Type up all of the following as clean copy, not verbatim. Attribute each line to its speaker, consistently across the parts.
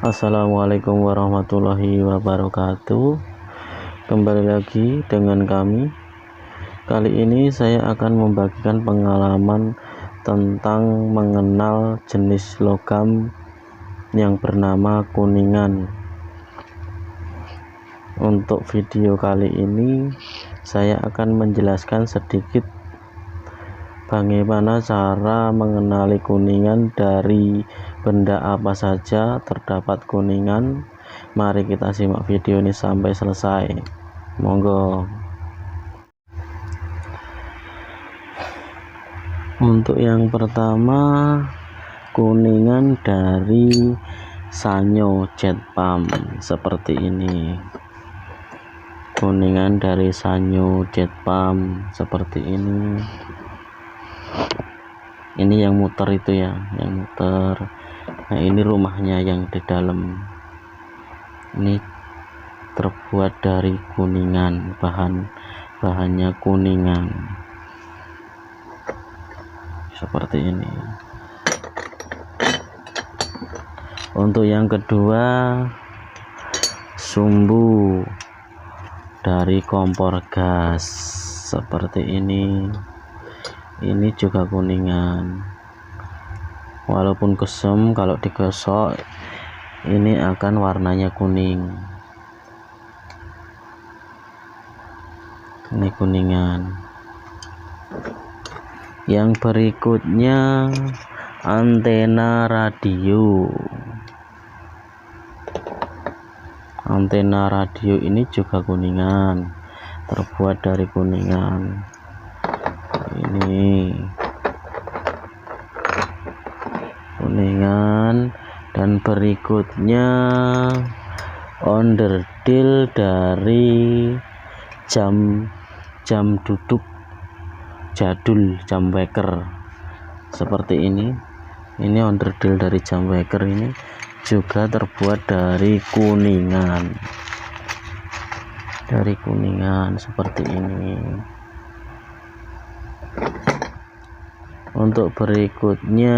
Speaker 1: Assalamualaikum warahmatullahi wabarakatuh. Kembali lagi dengan kami. Kali ini saya akan membagikan pengalaman tentang mengenal jenis logam yang bernama kuningan. Untuk video kali ini saya akan menjelaskan sedikit bagaimana cara mengenali kuningan, dari benda apa saja terdapat kuningan. Mari kita simak video ini sampai selesai. Monggo. Untuk yang pertama, kuningan dari sanyo jet pump seperti ini. Kuningan dari sanyo jet pump seperti ini. Ini yang muter itu ya, yang muter. Nah, ini rumahnya yang di dalam. Ini terbuat dari kuningan, bahannya kuningan. Seperti ini. Untuk yang kedua, sumbu dari kompor gas seperti ini. Ini juga kuningan, walaupun kusam, kalau digosok ini akan warnanya kuning. Ini kuningan. Yang berikutnya, antena radio. Antena radio ini juga kuningan, terbuat dari kuningan. Ini kuningan. Dan berikutnya, onderdil dari jam duduk jadul, jam waker seperti ini. Ini onderdil dari jam waker, ini juga terbuat dari kuningan, seperti ini. Untuk berikutnya,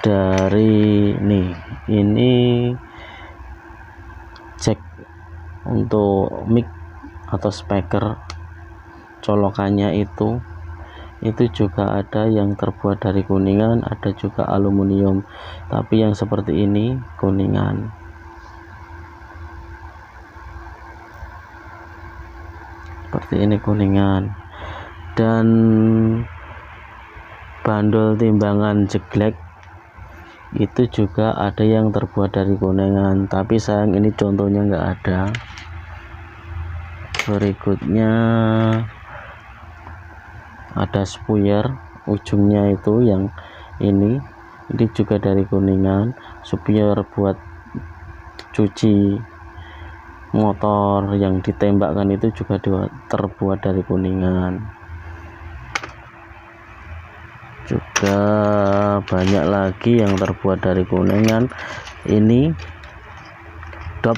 Speaker 1: dari ini cek untuk mic atau speaker, colokannya itu juga ada yang terbuat dari kuningan, ada juga aluminium, tapi yang seperti ini kuningan. Seperti ini kuningan. Dan bandol timbangan jeglek itu juga ada yang terbuat dari kuningan, tapi sayang ini contohnya enggak ada. Berikutnya ada spuyer, ujungnya itu yang ini juga dari kuningan. Spuyer buat cuci motor yang ditembakkan itu juga terbuat dari kuningan. Juga banyak lagi yang terbuat dari kuningan. Ini dop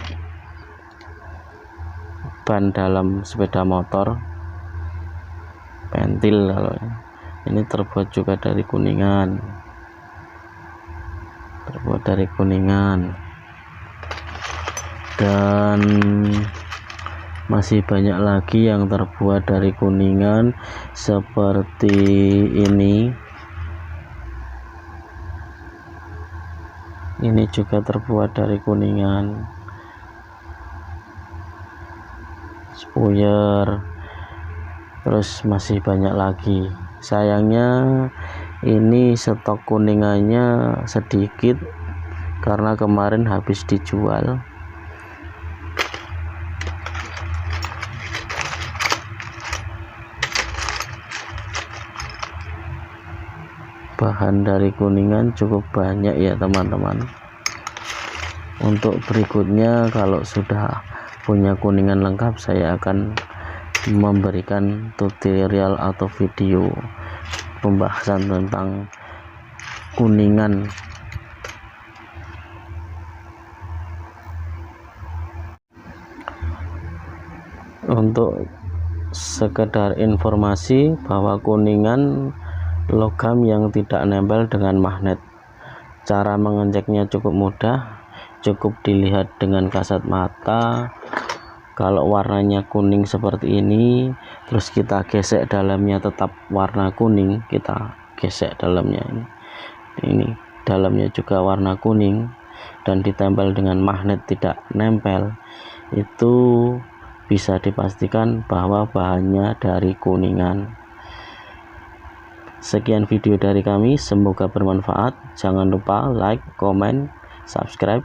Speaker 1: ban dalam sepeda motor, pentil, kalau ini terbuat juga dari kuningan, dan masih banyak lagi yang terbuat dari kuningan seperti ini. Ini juga terbuat dari kuningan, spuyer, terus masih banyak lagi. Sayangnya ini stok kuningannya sedikit karena kemarin habis dijual. Bahan dari kuningan cukup banyak ya teman-teman. Untuk berikutnya, kalau sudah punya kuningan lengkap, saya akan memberikan tutorial atau video pembahasan tentang kuningan. Untuk sekedar informasi bahwa kuningan logam yang tidak nempel dengan magnet. Cara mengeceknya cukup mudah, cukup dilihat dengan kasat mata. Kalau warnanya kuning seperti ini, terus kita gesek dalamnya tetap warna kuning, kita gesek dalamnya ini dalamnya juga warna kuning dan ditempel dengan magnet tidak nempel, itu bisa dipastikan bahwa bahannya dari kuningan. Sekian video dari kami, semoga bermanfaat. Jangan lupa like, comment, subscribe.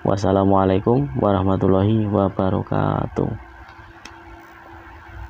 Speaker 1: Wassalamualaikum warahmatullahi wabarakatuh.